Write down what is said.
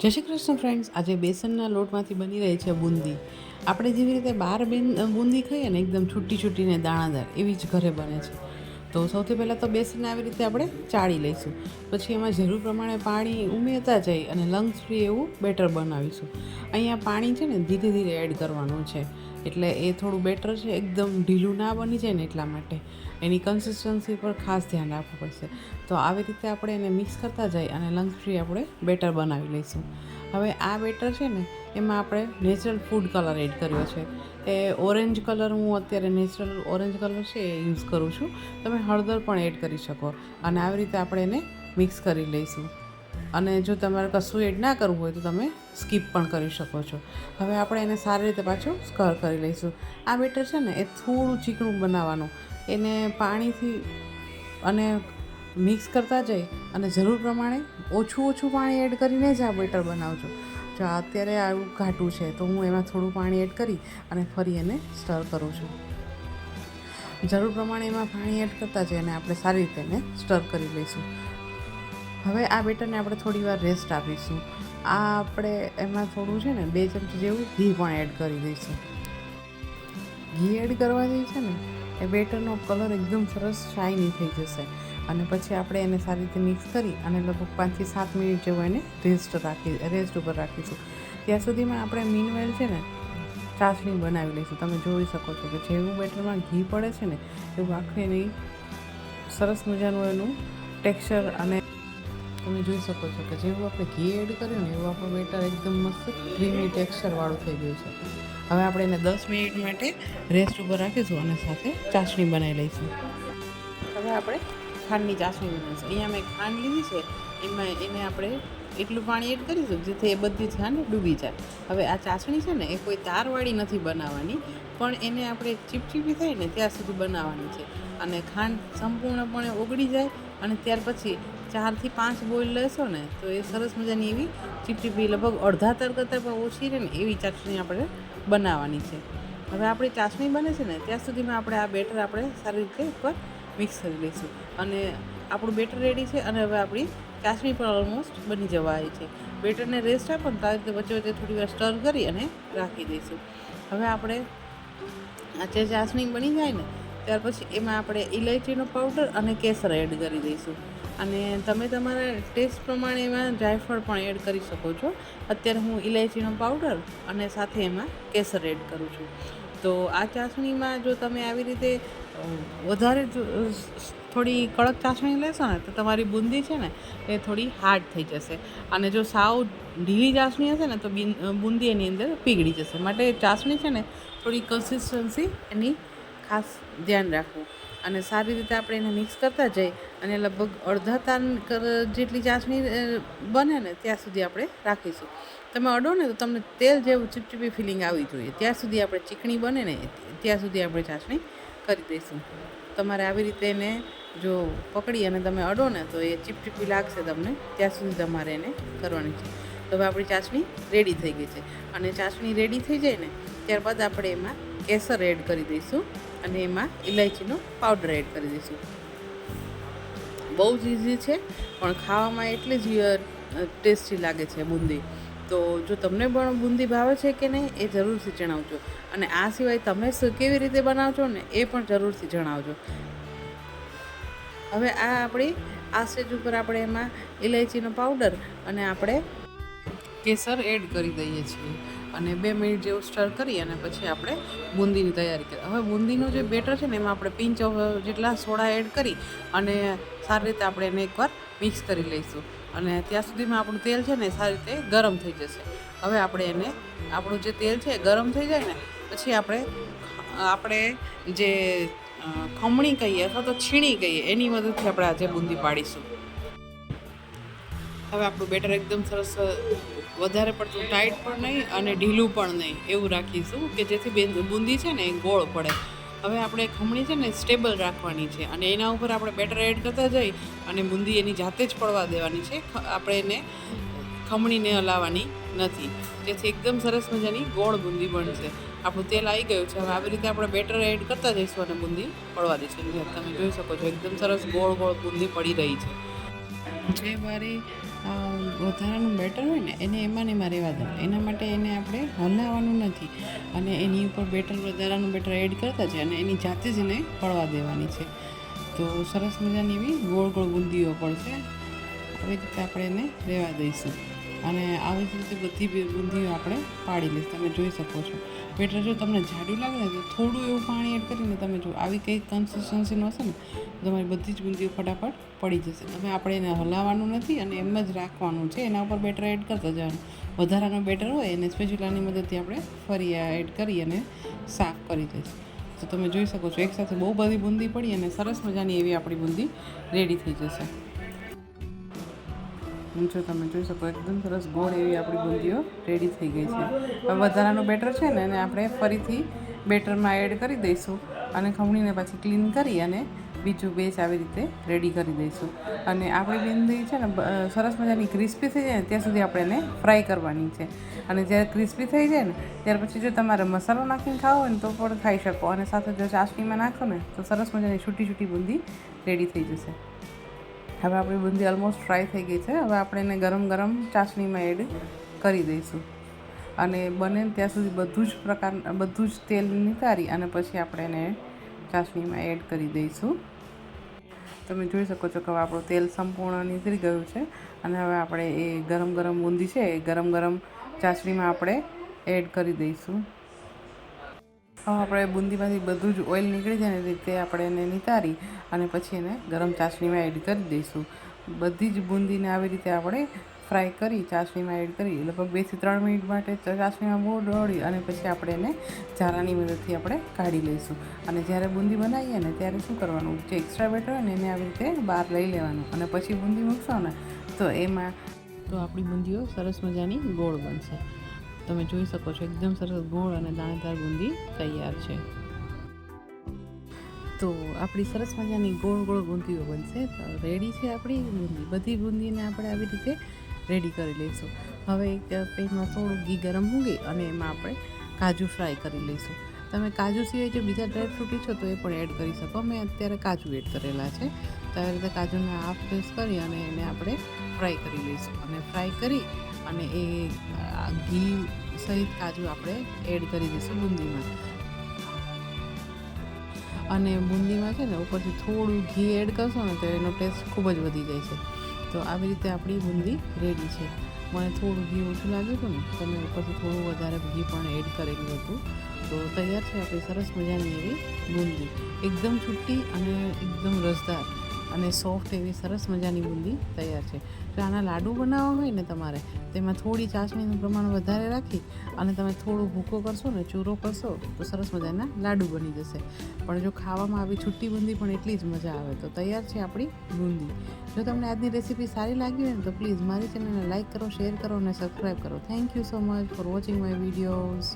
જય શ્રી કૃષ્ણ ફ્રેન્ડ્સ, આજે બેસનના લોટમાંથી બની રહી છે બુંદી. આપણે જેવી રીતે બહાર બુંદી ખાઈએ ને એકદમ છૂટી છૂટીને દાણાદાર, એવી જ ઘરે બને છે. તો સૌથી પહેલાં તો બેસનને આવી રીતે આપણે ચાળી લઈશું. પછી એમાં જરૂર પ્રમાણે પાણી ઉમેરતા જઈ અને લંગ્સ ફ્રી એવું બેટર બનાવીશું. અહીંયા પાણી છે ને ધીરે ધીરે એડ કરવાનું છે, એટલે એ થોડું બેટર છે એકદમ ઢીલું ના બની જાય ને એટલા માટે એની કન્સિસ્ટન્સી પર ખાસ ધ્યાન રાખવું પડશે. તો આવી રીતે આપણે એને મિક્સ કરતા જઈ અને લંગ્સ ફ્રી આપણે બેટર બનાવી લઈશું. હવે આ બેટર છે ને એમાં આપણે નેચરલ ફૂડ કલર એડ કર્યો છે. એ ઓરેન્જ કલર, હું અત્યારે નેચરલ ઓરેન્જ કલર છે એ યુઝ કરું છું. તમે હળદર પણ એડ કરી શકો અને આવી રીતે આપણે એને મિક્સ કરી લઈશું. અને જો તમારે કશું એડ ના કરવું હોય તો તમે સ્કીપ પણ કરી શકો છો. હવે આપણે એને સારી રીતે પાછું સ્કર કરી લઈશું. આ બેટર છે ને એ થોડું ચીકણું બનાવવાનું, એને પાણીથી અને મિક્સ કરતા જઈ અને જરૂર પ્રમાણે ઓછું પાણી એડ કરીને જ આ બેટર બનાવજો. જો અત્યારે આવું ઘાટું છે તો હું એમાં થોડું પાણી એડ કરી અને ફરી એને સ્ટર કરું છું. જરૂર પ્રમાણે એમાં પાણી એડ કરતા જઈએ અને આપણે સારી રીતે એને સ્ટર કરી લઈશું. હવે આ બેટરને આપણે થોડી વાર રેસ્ટ આપીશું. આ આપણે એમાં થોડું છે ને 2 ચમચી જેવું ઘી પણ એડ કરી દઈશું. ઘી એડ કરવાથી છે ને એ બેટરનો કલર એકદમ સરસ શાઇની થઈ જશે. અને પછી આપણે એને સારી રીતે મિક્સ કરી અને લગભગ 5 થી 7 મિનિટ જેવું એને રેસ્ટ ઉપર રાખીશું. ત્યાં સુધીમાં આપણે મીનવેલ છે ને ચાસણી બનાવી લઈશું. તમે જોઈ શકો છો કે જેવું બેટરમાં ઘી પડે છે ને એવું આખું એની સરસ મજાનું એનું ટેક્સચર, અને તમે જોઈ શકો છો કે જેવું આપણે ઘી એડ કર્યું ને એવું આપણું બેટર એકદમ મસ્ત ક્રીમી ટેક્સચરવાળું થઈ ગયું છે. હવે આપણે એને 10 મિનિટ માટે રેસ્ટ ઉપર રાખીશું અને સાથે ચાસણી બનાવી લઈશું. હવે આપણે ખાંડની ચાસણી બનાવીશું. અહીંયા મેં ખાંડ લીધી છે, એમાં એને આપણે એટલું પાણી એડ કરીશું જેથી એ બધી ખાંડ ડૂબી જાય. હવે આ ચાસણી છે ને એ કોઈ તારવાળી નથી બનાવવાની, પણ એને આપણે ચીપચીપી થાય ને ત્યાં સુધી બનાવવાની છે. અને ખાંડ સંપૂર્ણપણે ઓગળી જાય અને ત્યાર પછી 4 થી 5 બોઇલ લેશો ને તો એ સરસ મજાની એવી ચીપચીપી, લગભગ અડધા તર કરતાં પણ ઓછી રહે ને એવી ચાસણી આપણે બનાવવાની છે. હવે આપણી ચાસણી બને છે ને ત્યાં સુધીમાં આપણે આ બેટર આપણે સારી રીતે ઉપર મિક્સ કરી લઈશું. અને આપણું બેટર રેડી છે અને હવે આપણી ચાસણી પણ ઓલમોસ્ટ બની જવા આવી છે. બેટરને રેસ્ટ આપો ને તો આ રીતે વચ્ચે વચ્ચે થોડી વાર સ્ટર કરી અને રાખી દઈશું. હવે આપણે આ જે ચાસણી બની જાય ને ત્યાર પછી એમાં આપણે ઇલાયચીનો પાવડર અને કેસર એડ કરી દઈશું. અને તમે તમારા ટેસ્ટ પ્રમાણે એમાં જાયફળ પણ એડ કરી શકો છો. અત્યારે હું ઇલાયચીનો પાવડર અને સાથે એમાં કેસર એડ કરું છું. તો આ ચાસણીમાં જો તમે આવી રીતે વધારે થોડી કડક ચાસણી લેશો ને તો તમારી બુંદી છે ને એ થોડી હાર્ડ થઈ જશે. અને જો સાવ ઢીલી ચાસણી હશે ને તો બુંદી એની અંદર પીગળી જશે. માટે ચાસણી છે ને થોડી કન્સિસ્ટન્સી એની ખાસ ધ્યાન રાખવું. અને સારી રીતે આપણે એને મિક્સ કરતા જઈ અને લગભગ અડધા તાર જેટલી ચાસણી બને ને ત્યાં સુધી આપણે રાખીશું. તમે અડો ને તો તમને તેલ જેવું ચીપચીપી ફિલિંગ આવવી જોઈએ. ત્યાં સુધી આપણે ચીકણી બને ને ત્યાં સુધી આપણે ચાસણી કરી દઈશું. તમારે આવી રીતે એને જો પકડી અને તમે અડો ને તો એ ચીપચીપી લાગશે તમને, ત્યાં સુધી તમારે એને કરવાની છે. તો હવે આપણી ચાસણી રેડી થઈ ગઈ છે. અને ચાસણી રેડી થઈ જાય ને ત્યારબાદ આપણે એમાં કેસર એડ કરી દઈશું અને એમાં ઇલાયચીનો પાવડર એડ કરી દઈશું. બહુ જ ઇઝી છે પણ ખાવામાં એટલી જ ટેસ્ટી લાગે છે બુંદી. તો જો તમને પણ બુંદી ભાવે છે કે નહીં એ જરૂરથી જણાવજો. અને આ સિવાય તમે કેવી રીતે બનાવજો ને એ પણ જરૂરથી જણાવજો. હવે આ આપણી આ સ્ટેજ ઉપર આપણે એમાં ઇલાયચીનો પાવડર અને આપણે કેસર એડ કરી દઈએ છીએ અને 2 મિનિટ જેવું સ્ટર કરી અને પછી આપણે બુંદીની તૈયારી કરીએ. હવે બુંદીનું જે બેટર છે ને એમાં આપણે પિંચ ઓફ જેટલા સોડા એડ કરી અને સારી રીતે આપણે એને એકવાર મિક્સ કરી લઈશું. અને ત્યાં સુધીમાં આપણું તેલ છે ને સારી રીતે ગરમ થઈ જશે. હવે આપણે એને આપણું જે તેલ છે ગરમ થઈ જાય ને પછી આપણે જે ખમણી કહીએ અથવા તો છીણી કહીએ એની મદદથી આપણે આજે બુંદી પાડીશું. હવે આપણું બેટર એકદમ સરસ, વધારે પડતું ટાઈટ પણ નહીં અને ઢીલું પણ નહીં એવું રાખીશું કે જેથી બુંદી છે ને એ ગોળ પડે. હવે આપણે ખમણી છે ને સ્ટેબલ રાખવાની છે અને એના ઉપર આપણે બેટર એડ કરતા જઈ અને બુંદી એની જાતે જ પડવા દેવાની છે. આપણે એને ખમણીને હલાવવાની નથી, જેથી એકદમ સરસ મજાની ગોળ બુંદી બનશે. આપણું તેલ આવી ગયું છે. હવે આવી રીતે આપણે બેટર એડ કરતા જઈશું અને બુંદી પડવા દઈશું. તમે જોઈ શકો છો એકદમ સરસ ગોળ ગોળ બુંદી પડી રહી છે. જે મારી આ વધારાનું બેટર હોય ને એને એમાં ને એમાં રહેવા દેવાનું. એના માટે એને આપણે હલાવવાનું નથી અને એની ઉપર વધારાનું બેટર એડ કરતા છે અને એની જાતે જ એને પડવા દેવાની છે. તો સરસ મજાની એવી ગોળ ગોળ બુંદીઓ પડશે. આવી રીતે આપણે એને રહેવા દઈશું અને આવી રીતે બધી બુંદીઓ આપણે પાડી લઈશું. તમે જોઈ શકો છો બેટર જો તમને જાડું લાગે ને તો થોડું એવું પાણી એડ કરીને તમે જો આવી કંઈ કન્સિસ્ટન્સીનું હશે ને તો તમારી બધી જ બુંદીઓ ફટાફટ પડી જશે. તમે આપણે એને હલાવવાનું નથી અને એમ જ રાખવાનું છે. એના ઉપર બેટર એડ કરતા જવાનું. વધારાનું બેટર હોય એને સ્પેચ્યુલાની મદદથી આપણે ફરી એડ કરી અને સાફ કરી દઈશું. તો તમે જોઈ શકો છો એકસાથે બહુ બધી બુંદી પડી અને સરસ મજાની એવી આપણી બુંદી રેડી થઈ જશે. જો તમે જોઈ શકો એકદમ સરસ ગોળ એવી આપણી બુંદીઓ રેડી થઈ ગઈ છે. હવે વધારાનું બેટર છે ને એને આપણે ફરીથી બેટરમાં એડ કરી દઈશું અને ખમણીને પાછી ક્લીન કરી અને બીજું બેચ આવી રીતે રેડી કરી દઈશું. અને આપણી બુંદી છે ને સરસ મજાની ક્રિસ્પી થઈ જાય ને ત્યાં સુધી આપણે એને ફ્રાય કરવાની છે. અને જ્યારે ક્રિસ્પી થઈ જાય ને ત્યાર પછી જો તમારે મસાલો નાખીને ખાવો હોય ને તો પણ ખાઈ શકો અને સાથે જો ચાસણીમાં નાખો ને તો સરસ મજાની છૂટી છૂટી બુંદી રેડી થઈ જશે. હવે આપણી બુંદી ઓલમોસ્ટ ફ્રાય થઈ ગઈ છે. હવે આપણે એને ગરમ ગરમ ચાસણીમાં એડ કરી દઈશું અને બને ત્યાં સુધી બધું જ તેલ નીકાળી અને પછી આપણે એને ચાસણીમાં એડ કરી દઈશું. તમે જોઈ શકો છો કે હવે આપણું તેલ સંપૂર્ણ નીકળી ગયું છે અને હવે આપણે એ ગરમ ગરમ બુંદી છે એ ગરમ ગરમ ચાસણીમાં આપણે એડ કરી દઈશું. હવે આપણે બુંદીમાંથી બધું જ ઓઇલ નીકળી જાય ને રીતે આપણે એને નિતારી અને પછી એને ગરમ ચાસણીમાં એડ કરી દઈશું. બધી જ બુંદીને આવી રીતે આપણે ફ્રાય કરી ચાસણીમાં એડ કરી લગભગ 2 થી 3 મિનિટ માટે ચાસણીમાં બહુ દોડી અને પછી આપણે એને ઝારાની મદદથી આપણે કાઢી લઈશું. અને જ્યારે બુંદી બનાવીએ ને ત્યારે શું કરવાનું, જે એક્સ્ટ્રા બેટર હોય ને એને આવી રીતે બહાર લઈ લેવાનું અને પછી બુંદી મૂકશો ને તો એમાં તો આપણી બુંદીઓ સરસ મજાની ગોળ બનશે. તમે જોઈ શકો છો એકદમ સરસ ગોળ અને દાણેદાર બુંદી તૈયાર છે. તો આપણી સરસ મજાની ગોળ ગોળ બુંદીઓ બનશે. રેડી છે આપણી બુંદી. બધી બુંદીને આપણે આવી રીતે રેડી કરી લઈશું. હવે એક પેનમાં થોડું ઘી ગરમ મૂકી અને એમાં આપણે કાજુ ફ્રાય કરી લઈશું. તમે કાજુ સિવાય જો બીજા ડ્રાયફ્રૂટ ઈચ્છો તો એ પણ એડ કરી શકો. મેં અત્યારે કાજુ એડ કરેલા છે. તો આવી રીતે કાજુને હાફ પીસ કરી અને એને આપણે ફ્રાય કરી લઈશું. અને ફ્રાય કરી અને એ ઘી સહિત કાજુ આપણે એડ કરી દઈશું બુંદીમાં. અને બુંદીમાં છે ને ઉપરથી થોડું ઘી એડ કરશો ને તો એનો ટેસ્ટ ખૂબ જ વધી જાય છે. તો આવી રીતે આપણી બુંદી રેડી છે. મને થોડું ઘી ઓછું લાગ્યું હતું ને તો મેં ઉપરથી થોડું વધારે ઘી પણ એડ કરેલું હતું. તો તૈયાર છે આપણી સરસ મજાની એવી બુંદી. એકદમ છૂટી અને એકદમ રસદાર અને સોફ્ટ એવી સરસ મજાની બુંદી તૈયાર છે. જો આના લાડુ બનાવવા હોય ને તમારે તેમાં થોડી ચાસણીનું પ્રમાણ વધારે રાખી અને તમે થોડું ભૂકો કરશો ને ચૂરો કરશો તો સરસ મજાના લાડુ બની જશે. પણ જો ખાવામાં આવી છૂટી બુંદી પણ એટલી જ મજા આવે. તો તૈયાર છે આપણી બુંદી. જો તમને આજની રેસીપી સારી લાગી હોય ને તો પ્લીઝ મારી ચેનલને લાઇક કરો, શેર કરો અને સબસ્ક્રાઈબ કરો. Thank you so much for watching my videos.